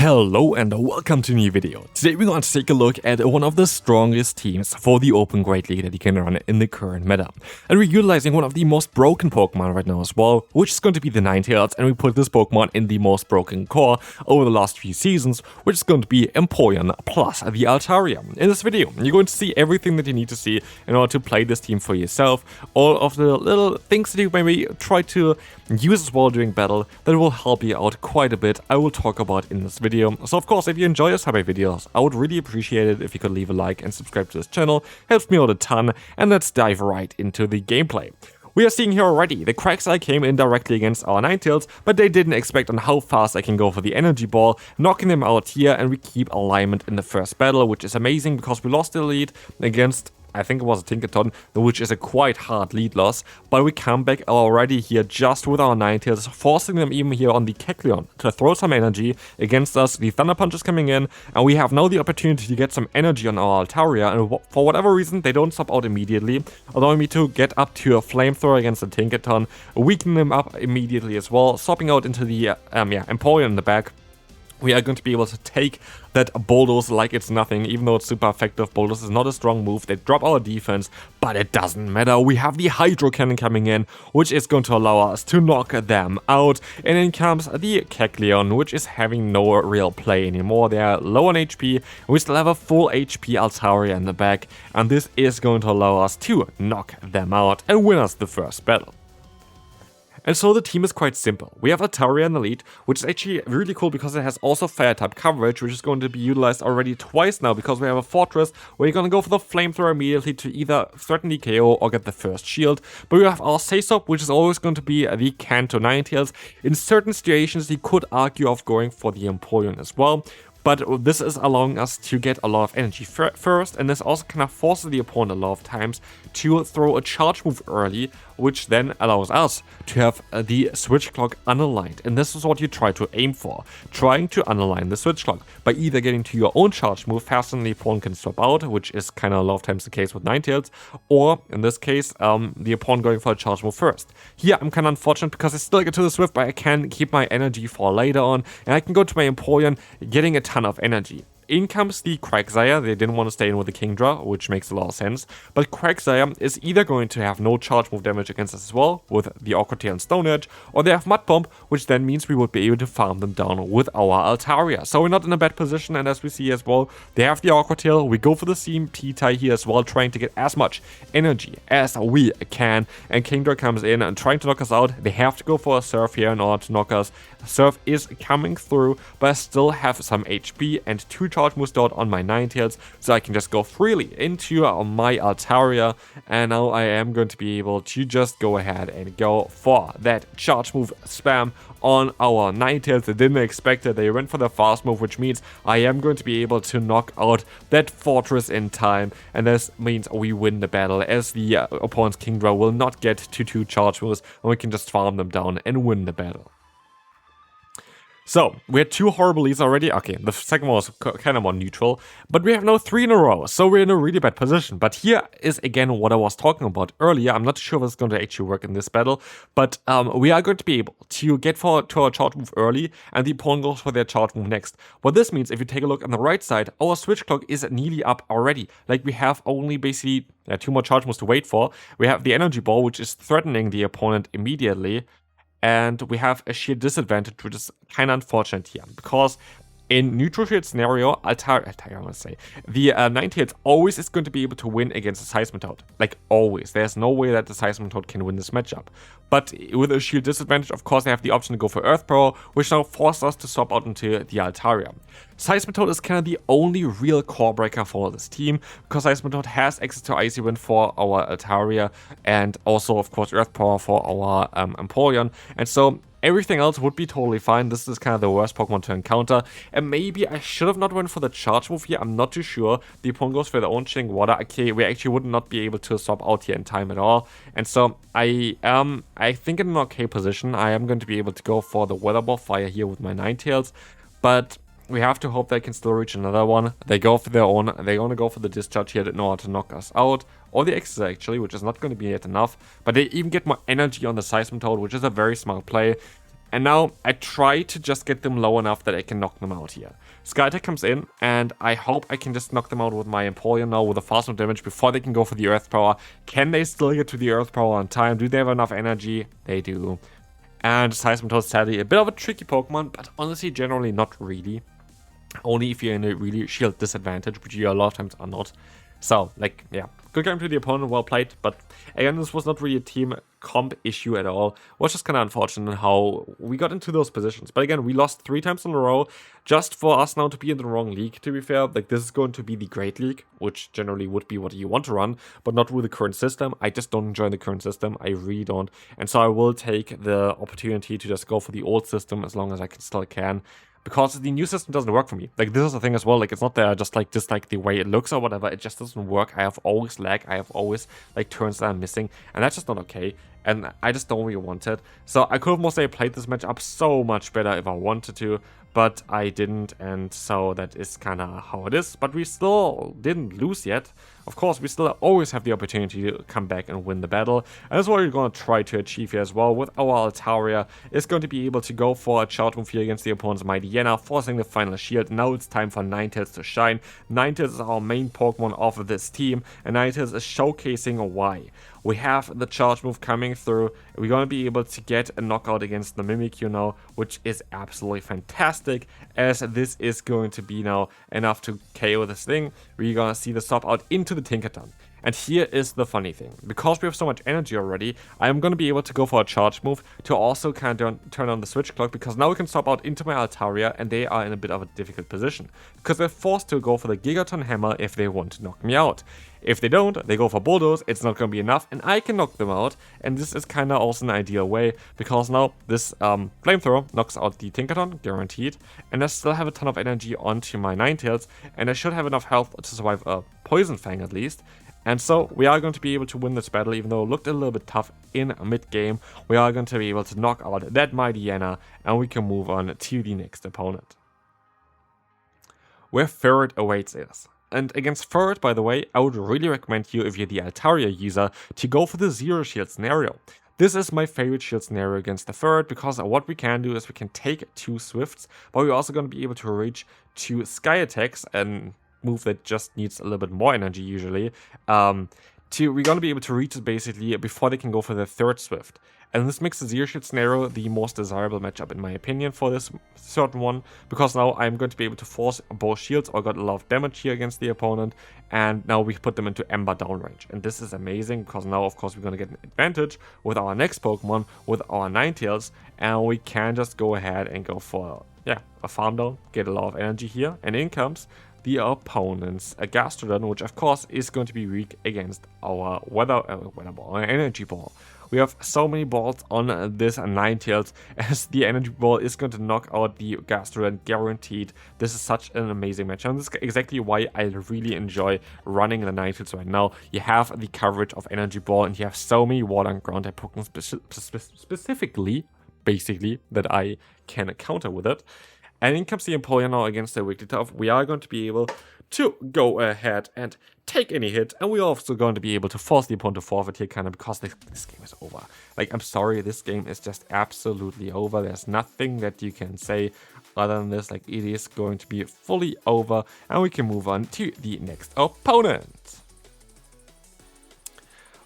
Hello and welcome to a new video. Today we're going to take a look at one of the strongest teams for the Open Great League that you can run in the current meta. And we're utilizing one of the most broken Pokemon right now as well, which is going to be the Ninetales, and we put this Pokemon in the most broken core over the last few seasons, which is going to be Empoleon plus the Altaria. In this video, you're going to see everything that you need to see in order to play this team for yourself, all of the little things that you maybe try to use as well during battle that will help you out quite a bit. I will talk about in this video. So of course, if you enjoy this type of videos, I would really appreciate it if you could leave a like and subscribe to this channel. Helps me out a ton, and let's dive right into the gameplay. We are seeing here already, the GlitchxCity came in directly against our Ninetales, but they didn't expect on how fast I can go for the energy ball, knocking them out here, and we keep alignment in the first battle, which is amazing because we lost the lead against, I think it was a Tinkaton, which is a quite hard lead loss, but we come back already here just with our Ninetales, forcing them even here on the Kecleon to throw some energy against us. The Thunder Punch is coming in, and we have now the opportunity to get some energy on our Altaria, and for whatever reason, they don't stop out immediately, allowing me to get up to a Flamethrower against the Tinkaton, weaken them up immediately as well, swapping out into the Empoleon in the back. We are going to be able to take that Bulldoze like it's nothing, even though it's super effective. Bulldoze is not a strong move. They drop our defense, but it doesn't matter. We have the Hydro Cannon coming in, which is going to allow us to knock them out. And then comes the Kecleon, which is having no real play anymore. They are low on HP. We still have a full HP Altaria in the back, and this is going to allow us to knock them out and win us the first battle. And so the team is quite simple. We have Altaria in the lead, which is actually really cool because it has also fire type coverage, which is going to be utilized already twice now because we have a Fortress where you're going to go for the Flamethrower immediately to either threaten the KO or get the first shield. But we have our Saysop, which is always going to be the Kanto Ninetales. In certain situations, you could argue of going for the Empoleon as well. But this is allowing us to get a lot of energy first, and this also kind of forces the opponent a lot of times to throw a charge move early, which then allows us to have the switch clock unaligned. And this is what you try to aim for, trying to unalign the switch clock by either getting to your own charge move faster than the opponent can swap out, which is kind of a lot of times the case with Ninetales, or in this case, the opponent going for a charge move first. Here, I'm kind of unfortunate because I still get to the Swift, but I can keep my energy for later on, and I can go to my Empoleon, getting a ton of energy. In comes the GlitchxCity. They didn't want to stay in with the Kingdra, which makes a lot of sense. But GlitchxCity is either going to have no charge move damage against us as well, with the Awkward Tail and Stone Edge, or they have Mud Bomb, which then means we would be able to farm them down with our Altaria. So we're not in a bad position, and as we see as well, they have the Awkward Tail. We go for the CMT tie here as well, trying to get as much energy as we can. And Kingdra comes in and trying to knock us out. They have to go for a Surf here in order to knock us. Surf is coming through, but I still have some HP and 2 charge moves out on my Ninetales, so I can just go freely into my Altaria, and now I am going to be able to just go ahead and go for that charge move spam on our Ninetales. They didn't expect it. They went for the fast move, which means I am going to be able to knock out that Fortress in time, and this means we win the battle, as the opponent's Kingdra will not get to 2 charge moves, and we can just farm them down and win the battle. So, we had 2 horrible leads already. Okay, the second one was kind of more neutral, but we have now 3 in a row, so we're in a really bad position. But here is again what I was talking about earlier. I'm not sure if it's going to actually work in this battle, but we are going to be able to get to our charge move early, and the opponent goes for their charge move next. What this means, if you take a look on the right side, our switch clock is nearly up already. Like, we have only basically 2 more charge moves to wait for. We have the energy ball, which is threatening the opponent immediately. And we have a sheer disadvantage, which is kind of unfortunate here, because in neutral shield scenario, Altaria, I want to say, the Ninetales always is going to be able to win against the Seismitoad. Like, always. There's no way that the Seismitoad can win this matchup. But with a shield disadvantage, of course, they have the option to go for Earth Power, which now forces us to swap out into the Altaria. Seismitoad is kind of the only real core breaker for this team, because Seismitoad has access to Icy Wind for our Altaria, and also, of course, Earth Power for our Empoleon. And so everything else would be totally fine. This is kind of the worst Pokemon to encounter. And maybe I should have not went for the charge move here. I'm not too sure. The opponent goes for their own Chilling Water. Okay, we actually would not be able to swap out here in time at all. And so I think in an okay position. I am going to be able to go for the Weather Ball Fire here with my Ninetales. But we have to hope they can still reach another one. They go for their own. They're going to go for the Discharge here in order to knock us out. Or the X's actually, which is not going to be yet enough. But they even get more energy on the Seismitoad, which is a very smart play. And now I try to just get them low enough that I can knock them out here. Skytech comes in, and I hope I can just knock them out with my Empoleon now with a fast move damage before they can go for the Earth Power. Can they still get to the Earth Power on time? Do they have enough energy? They do. And Seismitoad, sadly, a bit of a tricky Pokemon, but honestly, generally not really. Only if you're in a really shield disadvantage, which you a lot of times are not. So, like, yeah, good game to the opponent, well played, but again, this was not really a team comp issue at all. It was just kind of unfortunate how we got into those positions. But again, we lost 3 times in a row, just for us now to be in the wrong league, to be fair. Like, this is going to be the Great League, which generally would be what you want to run, but not with the current system. I just don't enjoy the current system, I really don't. And so I will take the opportunity to just go for the old system as long as I still can. Because the new system doesn't work for me. Like, this is the thing as well. Like, it's not there just like the way it looks or whatever. It just doesn't work. I have always lag. I have always like turns that I'm missing, and that's just not okay. And I just don't really want it. So I could have mostly played this match up so much better if I wanted to, but I didn't, and so that is kind of how it is. But we still didn't lose yet. Of course, we still always have the opportunity to come back and win the battle, and that's what we're going to try to achieve here as well with our Altaria. Is going to be able to go for a charge move here against the opponent's Mightyena, forcing the final shield. Now it's time for Ninetales to shine. Ninetales is our main Pokemon of this team, and Ninetales is showcasing why. We have the charge move coming through. We're going to be able to get a knockout against the Mimikyu now, which is absolutely fantastic, as this is going to be now enough to KO this thing. We're going to see the swap out into the Tinkaton. And here is the funny thing. Because we have so much energy already, I'm going to be able to go for a charge move to also kind of turn on the switch clock, because now we can swap out into my Altaria, and they are in a bit of a difficult position. Because they're forced to go for the Gigaton Hammer if they want to knock me out. If they don't, they go for Bulldoze, it's not going to be enough, and I can knock them out. And this is kind of also an ideal way, because now this Flamethrower knocks out the Tinkaton, guaranteed. And I still have a ton of energy onto my Ninetales, and I should have enough health to survive a Poison Fang at least. And so we are going to be able to win this battle, even though it looked a little bit tough in mid-game. We are going to be able to knock out that Mightyena, and we can move on to the next opponent, where Ferret awaits us. And against Ferret, by the way, I would really recommend you, if you're the Altaria user, to go for the Zero Shield scenario. This is my favorite shield scenario against the Ferret, because what we can do is we can take 2 Swifts, but we're also going to be able to reach 2 Sky Attacks, and move that just needs a little bit more energy usually. We're going to be able to reach it basically before they can go for their 3rd Swift. And this makes the Zero Shield scenario the most desirable matchup in my opinion for this certain one, because now I'm going to be able to force both shields or got a lot of damage here against the opponent, and now we put them into Ember downrange. And this is amazing, because now of course we're going to get an advantage with our next Pokemon, with our Ninetales, and we can just go ahead and go for, yeah, a farm down, get a lot of energy here, and in comes the opponent's Gastrodon, which of course is going to be weak against our weather ball, our energy ball. We have so many balls on this Ninetales, as the energy ball is going to knock out the Gastrodon guaranteed. This is such an amazing match, and this is exactly why I really enjoy running the Ninetales right now. You have the coverage of energy ball, and you have so many water and ground type Pokemon specifically, basically, that I can counter with it. And in comes the Empoleon now against the Wigglytuff. We are going to be able to go ahead and take any hit, and we're also going to be able to force the opponent to forfeit here, kind of, because this game is over. Like, I'm sorry, this game is just absolutely over. There's nothing that you can say other than this. Like, it is going to be fully over, and we can move on to the next opponent,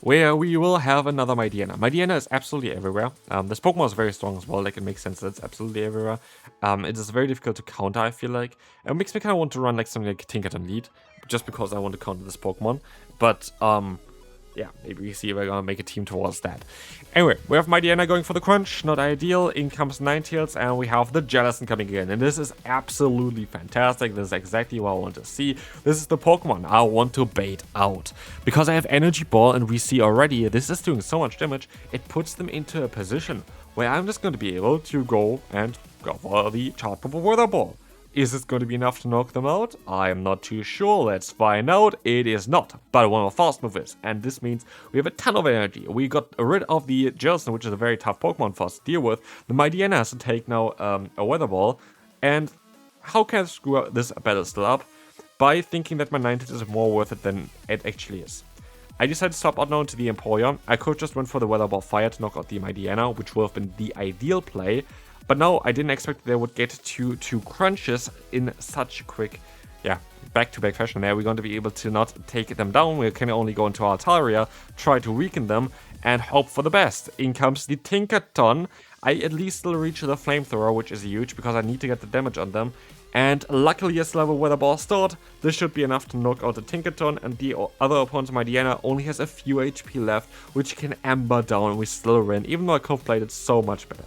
where we will have another Mightyena. Mightyena is absolutely everywhere. This Pokemon is very strong as well, like it makes sense that it's absolutely everywhere. It is very difficult to counter, I feel like. It makes me kind of want to run like something like Tinkaton lead, just because I want to counter this Pokemon. But yeah, maybe we see if we're gonna make a team towards that. Anyway, we have Mightyena going for the crunch, not ideal. In comes Ninetales, and we have the Jellicent coming in. And this is absolutely fantastic. This is exactly what I want to see. This is the Pokemon I want to bait out. Because I have Energy Ball, and we see already this is doing so much damage, it puts them into a position where I'm just going to be able to go for the Charge Move Weather Ball. Is this going to be enough to knock them out? I am not too sure. Let's find out. It is not, but one of fast move is, and this means we have a ton of energy. We got rid of the Jellicent, which is a very tough Pokemon for us to deal with. The Mightyena has to take now a Weather Ball, and how can I screw this battle still up? By thinking that my Ninetales is more worth it than it actually is. I decided to swap out now into the Empoleon. I could just went for the Weather Ball Fire to knock out the Mightyena, which would have been the ideal play. But no, I didn't expect they would get two crunches in such quick, yeah, back-to-back fashion. There we're going to be able to not take them down. We can only go into Altaria, try to weaken them, and hope for the best. In comes the Tinkaton. I at least still reach the Flamethrower, which is huge because I need to get the damage on them. And luckily, as level Weather Ball stored, this should be enough to knock out the Tinkaton, and the other opponent, my Diana, only has a few HP left, which can Ember down, and we still win, even though I could have played it so much better.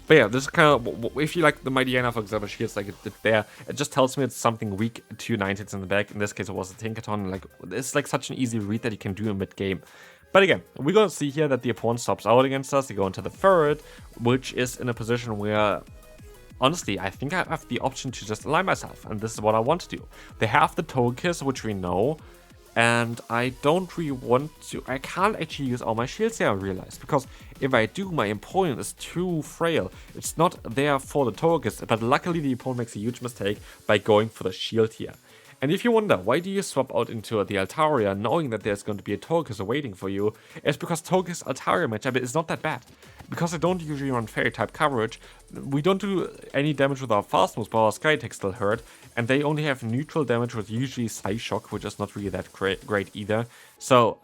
But yeah, this is kind of, if you like the my Diana, for example, shields like it did there, it just tells me it's something weak to Ninetales in the back. In this case, it was a Tinkaton. Like, it's like such an easy read that you can do in mid-game. But again, we're going to see here that the opponent stops out against us. They go into the Ferret, which is in a position where, honestly, I think I have the option to just align myself, and this is what I want to do. They have the Togekiss, which we know, and I don't really want to. I can't actually use all my shields here, I realize, because if I do, my opponent is too frail. It's not there for the Togekiss, but luckily the opponent makes a huge mistake by going for the shield here. And if you wonder, why do you swap out into the Altaria knowing that there's going to be a Togekiss waiting for you, it's because Togekiss Altaria matchup is not that bad. Because I don't usually run fairy type coverage, we don't do any damage with our fast moves, but our Sky Attack still hurt, and they only have neutral damage with usually Psyshock, which is not really that great either. So,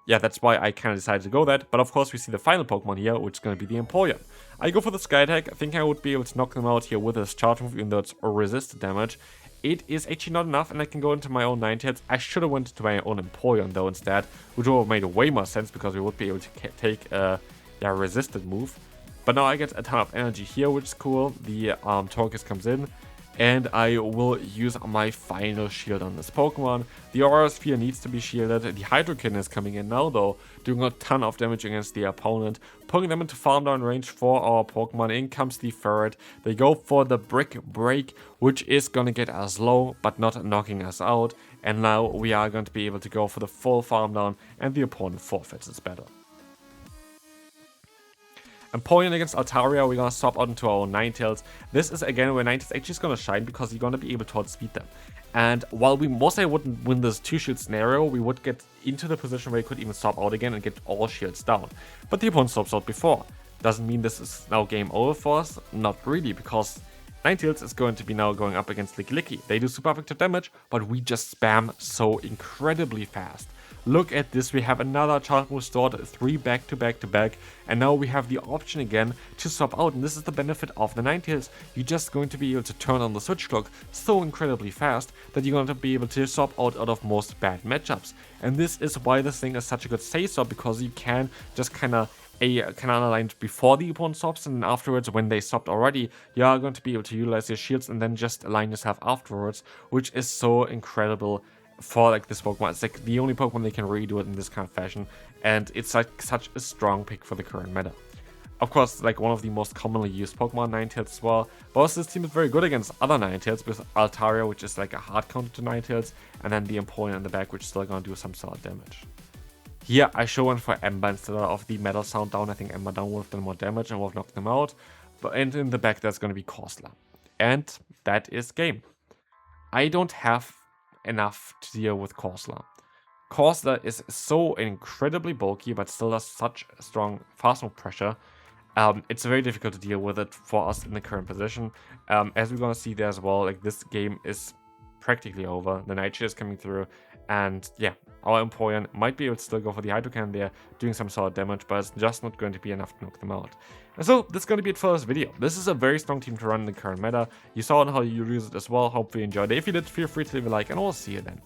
yeah, that's why I kind of decided to go that. But of course, we see the final Pokemon here, which is going to be the Empoleon. I go for the Sky Attack. I think I would be able to knock them out here with this charge move, even though it's resisted damage. It is actually not enough, and I can go into my own Ninetales. I should have went into my own Empoleon though instead, which would have made way more sense because we would be able to take a resisted move. But now I get a ton of energy here, which is cool. The Togekiss comes in, and I will use my final shield on this Pokemon. The Aura Sphere needs to be shielded. The Hydrokin is coming in now though, doing a ton of damage against the opponent, putting them into farm down range for our Pokemon. In comes the Ferret. They go for the Brick Break, which is gonna get us low, but not knocking us out. And now we are going to be able to go for the full farm down, and the opponent forfeits its battle. Empoleon against Altaria, we're gonna swap out into our own Ninetales. This is again where Ninetales actually is gonna shine because you're gonna be able to outspeed them. And while we mostly wouldn't win this 2-shield scenario, we would get into the position where you could even swap out again and get all shields down. But the opponent swaps out before. Doesn't mean this is now game over for us? Not really, because Ninetales is going to be now going up against Lickilicky. They do super effective damage, but we just spam so incredibly fast. Look at this, we have another charge move stored, 3 back to back, and now we have the option again to swap out, and this is the benefit of the Ninetales. You're just going to be able to turn on the switch clock so incredibly fast that you're going to be able to swap out of most bad matchups. And this is why this thing is such a good save swap, because you can just kind of align before the opponent swaps, and then afterwards, when they swapped already, you are going to be able to utilize your shields and then just align yourself afterwards, which is so incredible for like this Pokemon. It's like the only Pokemon they can really do it in this kind of fashion, and it's like such a strong pick for the current meta. Of course, like one of the most commonly used Pokemon, Ninetales as well. But also this team is very good against other Ninetales, with Altaria, which is like a hard counter to Ninetales, and then the Empoleon in the back, which is still gonna do some solid damage. Here I show one for Ember instead of the Metal Sound down. I think Ember down would have done more damage and would have knocked them out. And in the back there's gonna be Corsola. And that is game. I don't have enough to deal with Corsola. Corsola is so incredibly bulky, but still has such strong fast move pressure. It's very difficult to deal with it for us in the current position. As we're gonna see there as well, like this game is practically over. The Nightshade is coming through, and yeah, our Empoleon might be able to still go for the Hydrocan there, doing some solid damage, but it's just not going to be enough to knock them out. And so this is going to be it for this video. This is a very strong team to run in the current meta. You saw how you use it as well. Hopefully you enjoyed it. If you did, feel free to leave a like, and I'll see you then.